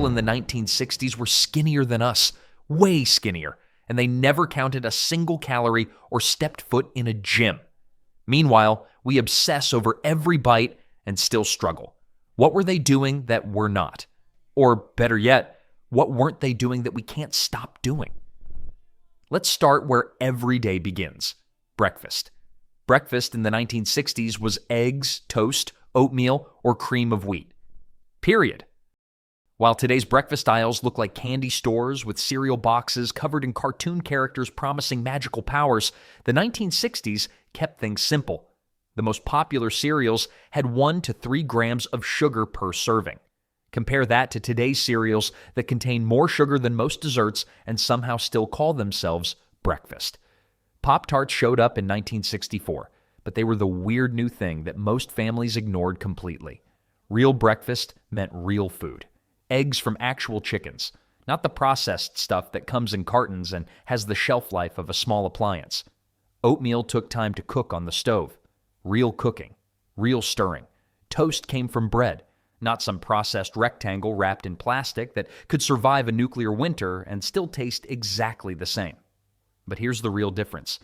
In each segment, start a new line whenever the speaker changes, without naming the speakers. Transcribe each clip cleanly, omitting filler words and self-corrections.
people in the 1960s were skinnier than us, way skinnier, and they never counted a single calorie or stepped foot in a gym. Meanwhile, we obsess over every bite and still struggle. What were they doing that we're not? Or better yet, what weren't they doing that we can't stop doing? Let's start where every day begins: breakfast. Breakfast in the 1960s was eggs, toast, oatmeal, or cream of wheat. Period. While today's breakfast aisles look like candy stores with cereal boxes covered in cartoon characters promising magical powers, the 1960s kept things simple. The most popular cereals had 1 to 3 grams of sugar per serving. Compare that to today's cereals that contain more sugar than most desserts and somehow still call themselves breakfast. Pop-Tarts showed up in 1964, but they were the weird new thing that most families ignored completely. Real breakfast meant real food. Eggs from actual chickens, not the processed stuff that comes in cartons and has the shelf life of a small appliance. Oatmeal took time to cook on the stove. Real cooking, real stirring. Toast came from bread, not some processed rectangle wrapped in plastic that could survive a nuclear winter and still taste exactly the same. But here's the real difference.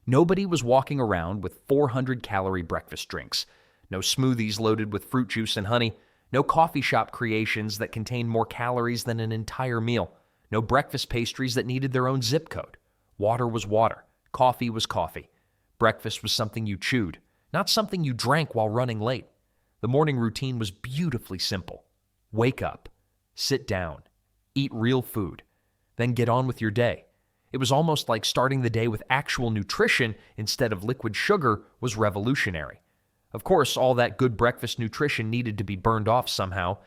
Nobody was walking around with 400-calorie breakfast drinks. No smoothies loaded with fruit juice and honey. No coffee shop creations that contained more calories than an entire meal. No breakfast pastries that needed their own zip code. Water was water. Coffee was coffee. Breakfast was something you chewed, not something you drank while running late. The morning routine was beautifully simple. Wake up, sit down, eat real food, then get on with your day. It was almost like starting the day with actual nutrition instead of liquid sugar was revolutionary. Of course, all that good breakfast nutrition needed to be burned off somehow.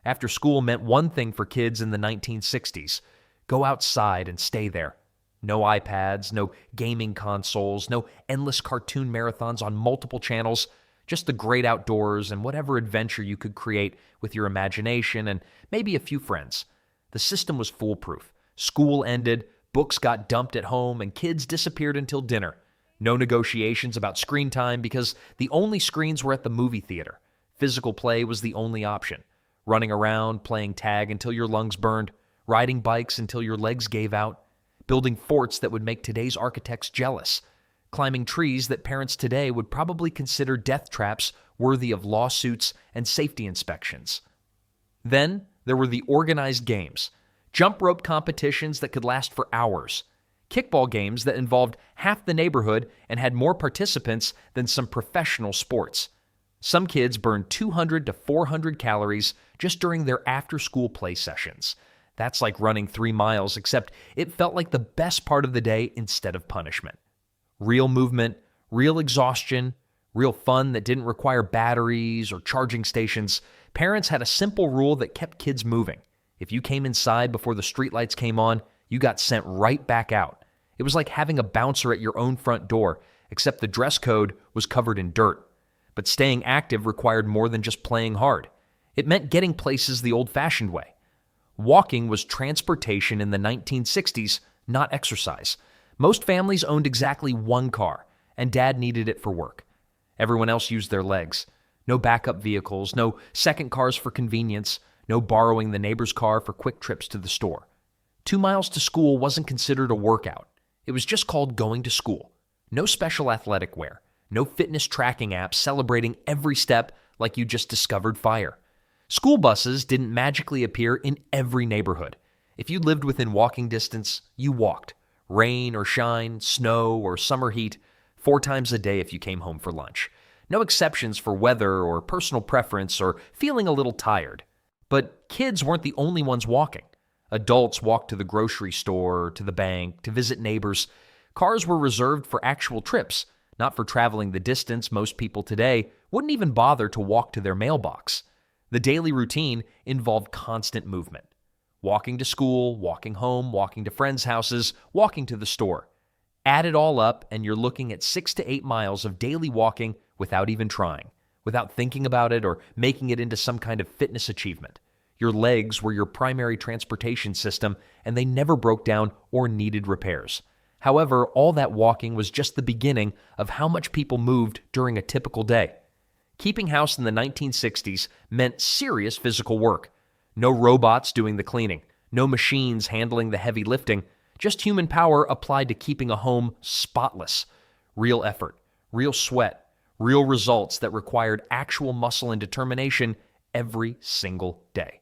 After school meant one thing for kids in the 1960s: go outside and stay there. No iPads, no gaming consoles, no endless cartoon marathons on multiple channels, just the great outdoors and whatever adventure you could create with your imagination and maybe a few friends. The system was foolproof. School ended, books got dumped at home, and kids disappeared until dinner. No negotiations about screen time because the only screens were at the movie theater. Physical play was the only option. Running around, playing tag until your lungs burned, riding bikes until your legs gave out, building forts that would make today's architects jealous, climbing trees that parents today would probably consider death traps worthy of lawsuits and safety inspections. Then there were the organized games, jump rope competitions that could last for hours, kickball games that involved half the neighborhood and had more participants than some professional sports. Some kids burned 200 to 400 calories just during their after-school play sessions. That's like running 3 miles, except it felt like the best part of the day instead of punishment. Real movement, real exhaustion, real fun that didn't require batteries or charging stations. Parents had a simple rule that kept kids moving. If you came inside before the streetlights came on, you got sent right back out. It was like having a bouncer at your own front door, except the dress code was covered in dirt. But staying active required more than just playing hard. It meant getting places the old-fashioned way. Walking was transportation in the 1960s, not exercise. Most families owned exactly 1 car, and Dad needed it for work. Everyone else used their legs. No backup vehicles, no second cars for convenience, no borrowing the neighbor's car for quick trips to the store. 2 miles to school wasn't considered a workout. It was just called going to school. No special athletic wear. No fitness tracking apps celebrating every step like you just discovered fire. School buses didn't magically appear in every neighborhood. If you lived within walking distance, you walked. Rain or shine, snow or summer heat, 4 times a day if you came home for lunch. No exceptions for weather or personal preference or feeling a little tired. But kids weren't the only ones walking. Adults walked to the grocery store, to the bank, to visit neighbors. Cars were reserved for actual trips, not for traveling the distance most people today wouldn't even bother to walk to their mailbox. The daily routine involved constant movement. Walking to school, walking home, walking to friends' houses, walking to the store. Add it all up and you're looking at 6 to 8 miles of daily walking without even trying, without thinking about it or making it into some kind of fitness achievement. Your legs were your primary transportation system, and they never broke down or needed repairs. However, all that walking was just the beginning of how much people moved during a typical day. Keeping house in the 1960s meant serious physical work. No robots doing the cleaning, no machines handling the heavy lifting, just human power applied to keeping a home spotless. Real effort, real sweat, real results that required actual muscle and determination every single day.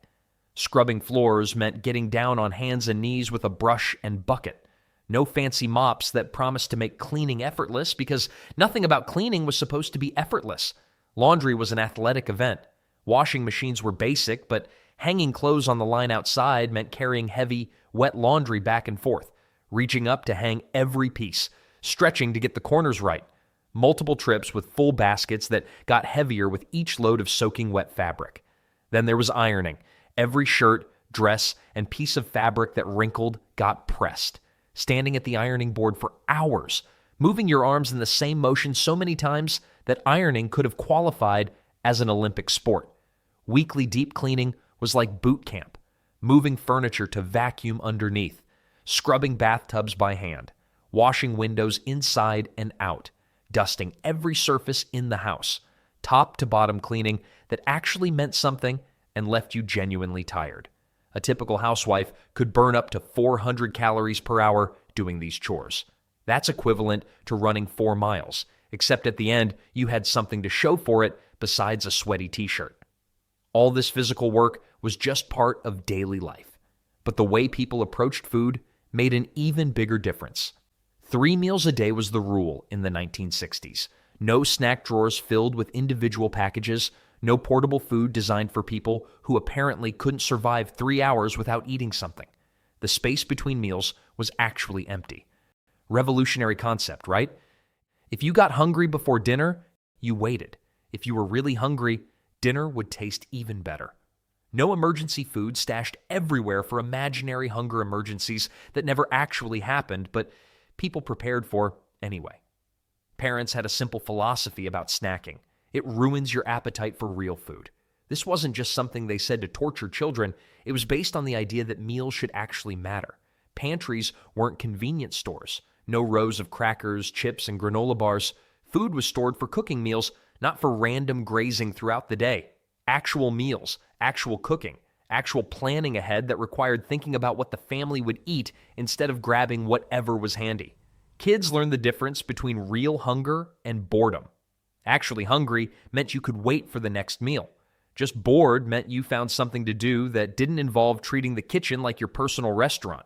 Scrubbing floors meant getting down on hands and knees with a brush and bucket. No fancy mops that promised to make cleaning effortless, because nothing about cleaning was supposed to be effortless. Laundry was an athletic event. Washing machines were basic, but hanging clothes on the line outside meant carrying heavy, wet laundry back and forth, reaching up to hang every piece, stretching to get the corners right. Multiple trips with full baskets that got heavier with each load of soaking wet fabric. Then there was ironing. Every shirt, dress, and piece of fabric that wrinkled got pressed. Standing at the ironing board for hours, moving your arms in the same motion so many times that ironing could have qualified as an Olympic sport. Weekly deep cleaning was like boot camp, moving furniture to vacuum underneath, scrubbing bathtubs by hand, washing windows inside and out, dusting every surface in the house, top to bottom cleaning that actually meant something and left you genuinely tired. A typical housewife could burn up to 400 calories per hour doing these chores. That's equivalent to running 4 miles, except at the end you had something to show for it besides a sweaty t-shirt. All this physical work was just part of daily life, but the way people approached food made an even bigger difference. 3 meals a day was the rule in the 1960s. No snack drawers filled with individual packages, no portable food designed for people who apparently couldn't survive 3 hours without eating something. The space between meals was actually empty. Revolutionary concept, right? If you got hungry before dinner, you waited. If you were really hungry, dinner would taste even better. No emergency food stashed everywhere for imaginary hunger emergencies that never actually happened, but people prepared for anyway. Parents had a simple philosophy about snacking. It ruins your appetite for real food. This wasn't just something they said to torture children. It was based on the idea that meals should actually matter. Pantries weren't convenience stores. No rows of crackers, chips, and granola bars. Food was stored for cooking meals, not for random grazing throughout the day. Actual meals, actual cooking, actual planning ahead that required thinking about what the family would eat instead of grabbing whatever was handy. Kids learned the difference between real hunger and boredom. Actually hungry meant you could wait for the next meal. Just bored meant you found something to do that didn't involve treating the kitchen like your personal restaurant.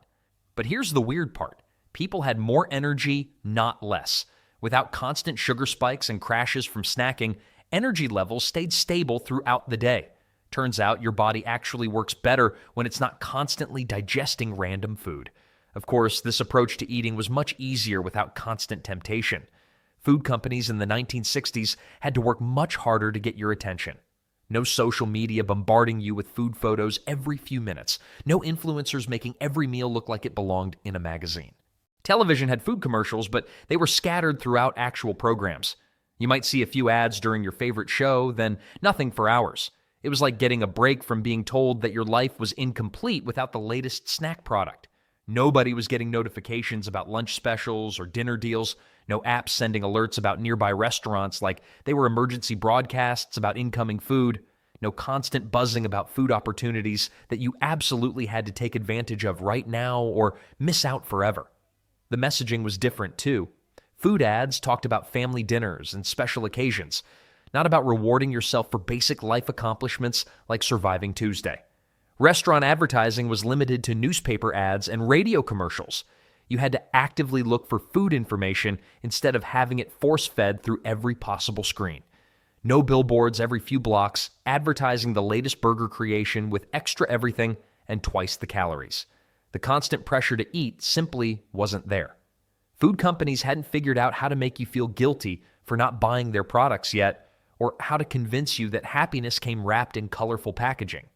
But here's the weird part. People had more energy, not less. Without constant sugar spikes and crashes from snacking, energy levels stayed stable throughout the day. Turns out your body actually works better when it's not constantly digesting random food. Of course, this approach to eating was much easier without constant temptation. Food companies in the 1960s had to work much harder to get your attention. No social media bombarding you with food photos every few minutes. No influencers making every meal look like it belonged in a magazine. Television had food commercials, but they were scattered throughout actual programs. You might see a few ads during your favorite show, then nothing for hours. It was like getting a break from being told that your life was incomplete without the latest snack product. Nobody was getting notifications about lunch specials or dinner deals. No apps sending alerts about nearby restaurants like they were emergency broadcasts about incoming food. No constant buzzing about food opportunities that you absolutely had to take advantage of right now or miss out forever. The messaging was different too. Food ads talked about family dinners and special occasions, not about rewarding yourself for basic life accomplishments like surviving Tuesday. Restaurant advertising was limited to newspaper ads and radio commercials. You had to actively look for food information instead of having it force-fed through every possible screen. No billboards every few blocks, advertising the latest burger creation with extra everything and twice the calories. The constant pressure to eat simply wasn't there. Food companies hadn't figured out how to make you feel guilty for not buying their products yet, or how to convince you that happiness came wrapped in colorful packaging.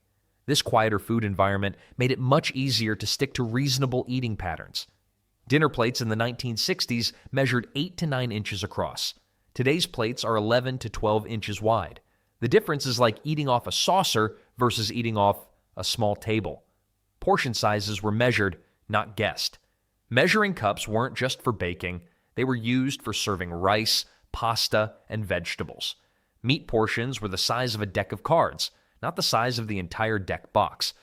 This quieter food environment made it much easier to stick to reasonable eating patterns. Dinner plates in the 1960s measured 8 to 9 inches across. Today's plates are 11 to 12 inches wide. The difference is like eating off a saucer versus eating off a small table. Portion sizes were measured, not guessed. Measuring cups weren't just for baking. They were used for serving rice, pasta, and vegetables. Meat portions were the size of a deck of cards, not the size of the entire deck box.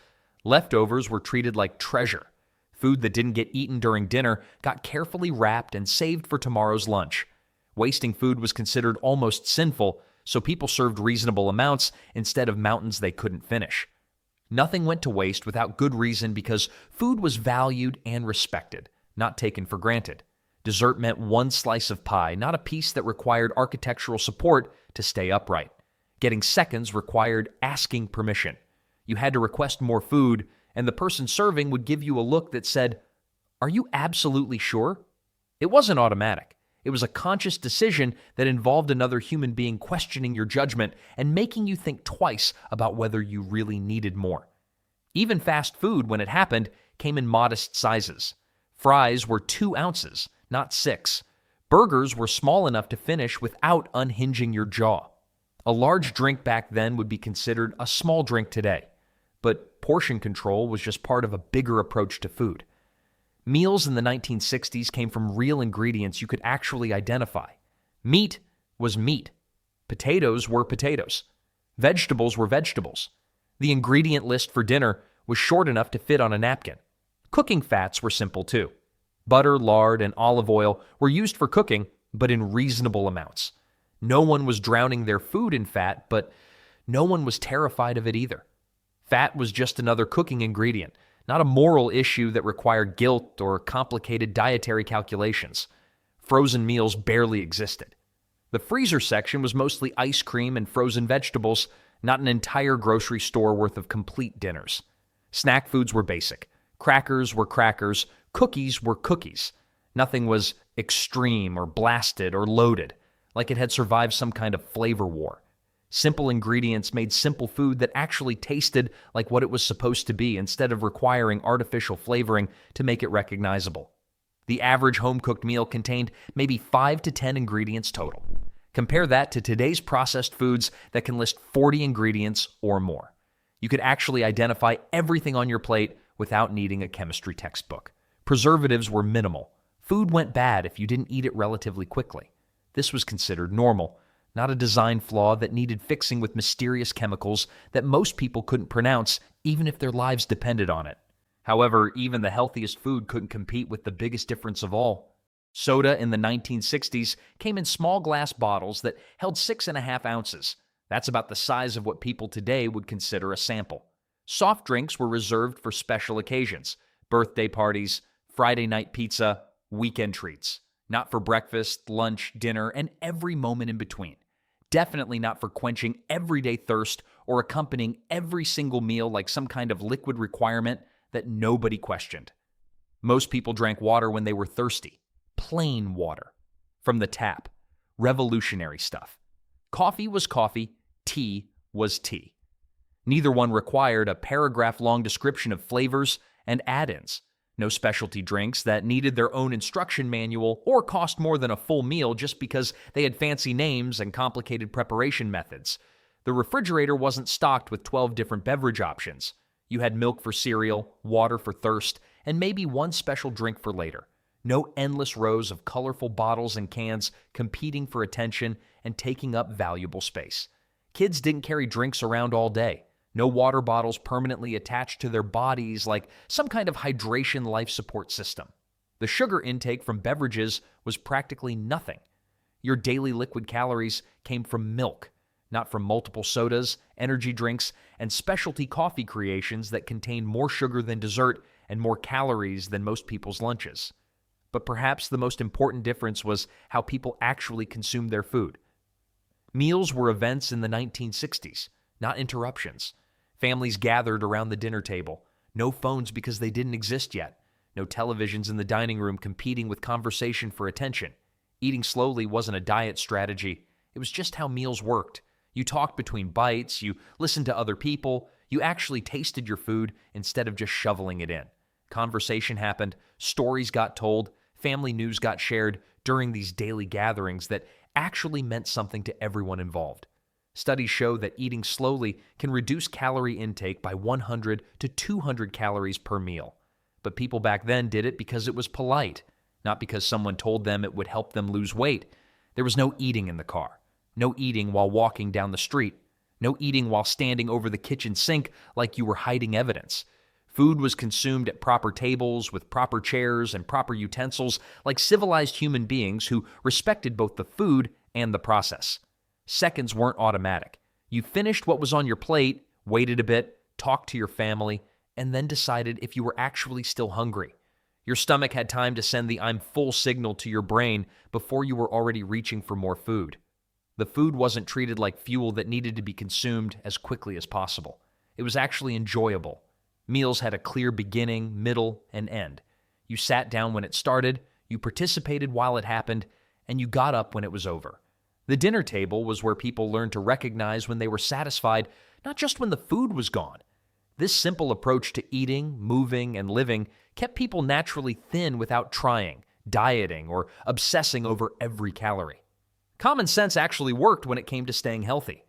Leftovers were treated like treasure. Food that didn't get eaten during dinner got carefully wrapped and saved for tomorrow's lunch. Wasting food was considered almost sinful, so people served reasonable amounts instead of mountains they couldn't finish. Nothing went to waste without good reason because food was valued and respected, not taken for granted. Dessert meant one slice of pie, not a piece that required architectural support to stay upright. Getting seconds required asking permission. You had to request more food, and the person serving would give you a look that said, "Are you absolutely sure?" It wasn't automatic. It was a conscious decision that involved another human being questioning your judgment and making you think twice about whether you really needed more. Even fast food, when it happened, came in modest sizes. Fries were 2 ounces, not 6. Burgers were small enough to finish without unhinging your jaw. A large drink back then would be considered a small drink today, but portion control was just part of a bigger approach to food. Meals in the 1960s came from real ingredients you could actually identify. Meat was meat. Potatoes were potatoes. Vegetables were vegetables. The ingredient list for dinner was short enough to fit on a napkin. Cooking fats were simple too. Butter, lard, and olive oil were used for cooking, but in reasonable amounts. No one was drowning their food in fat, but no one was terrified of it either. Fat was just another cooking ingredient, not a moral issue that required guilt or complicated dietary calculations. Frozen meals barely existed. The freezer section was mostly ice cream and frozen vegetables, not an entire grocery store worth of complete dinners. Snack foods were basic. Crackers were crackers. Cookies were cookies. Nothing was extreme or blasted or loaded, like it had survived some kind of flavor war. Simple ingredients made simple food that actually tasted like what it was supposed to be instead of requiring artificial flavoring to make it recognizable. The average home-cooked meal contained maybe 5 to 10 ingredients total. Compare that to today's processed foods that can list 40 ingredients or more. You could actually identify everything on your plate without needing a chemistry textbook. Preservatives were minimal. Food went bad if you didn't eat it relatively quickly. This was considered normal, not a design flaw that needed fixing with mysterious chemicals that most people couldn't pronounce even if their lives depended on it. However, even the healthiest food couldn't compete with the biggest difference of all. Soda in the 1960s came in small glass bottles that held 6.5 ounces. That's about the size of what people today would consider a sample. Soft drinks were reserved for special occasions, birthday parties, Friday night pizza, weekend treats. Not for breakfast, lunch, dinner, and every moment in between. Definitely not for quenching everyday thirst or accompanying every single meal like some kind of liquid requirement that nobody questioned. Most people drank water when they were thirsty. Plain water. From the tap. Revolutionary stuff. Coffee was coffee. Tea was tea. Neither one required a paragraph-long description of flavors and add-ins. No specialty drinks that needed their own instruction manual or cost more than a full meal just because they had fancy names and complicated preparation methods. The refrigerator wasn't stocked with 12 different beverage options. You had milk for cereal, water for thirst, and maybe one special drink for later. No endless rows of colorful bottles and cans competing for attention and taking up valuable space. Kids didn't carry drinks around all day. No water bottles permanently attached to their bodies like some kind of hydration life support system. The sugar intake from beverages was practically nothing. Your daily liquid calories came from milk, not from multiple sodas, energy drinks, and specialty coffee creations that contain more sugar than dessert and more calories than most people's lunches. But perhaps the most important difference was how people actually consumed their food. Meals were events in the 1960s, not interruptions. Families gathered around the dinner table. No phones because they didn't exist yet. No televisions in the dining room competing with conversation for attention. Eating slowly wasn't a diet strategy. It was just how meals worked. You talked between bites, you listened to other people, you actually tasted your food instead of just shoveling it in. Conversation happened, stories got told, family news got shared during these daily gatherings that actually meant something to everyone involved. Studies show that eating slowly can reduce calorie intake by 100 to 200 calories per meal. But people back then did it because it was polite, not because someone told them it would help them lose weight. There was no eating in the car, no eating while walking down the street, No eating while standing over the kitchen sink like you were hiding evidence. Food was consumed at proper tables with proper chairs and proper utensils like civilized human beings who respected both the food and the process. Seconds weren't automatic. You finished what was on your plate, waited a bit, talked to your family, and then decided if you were actually still hungry. Your stomach had time to send the "I'm full" signal to your brain before you were already reaching for more food. The food wasn't treated like fuel that needed to be consumed as quickly as possible. It was actually enjoyable. Meals had a clear beginning, middle, and end. You sat down when it started, you participated while it happened, and you got up when it was over. The dinner table was where people learned to recognize when they were satisfied, not just when the food was gone. This simple approach to eating, moving, and living kept people naturally thin without trying, dieting, or obsessing over every calorie. Common sense actually worked when it came to staying healthy.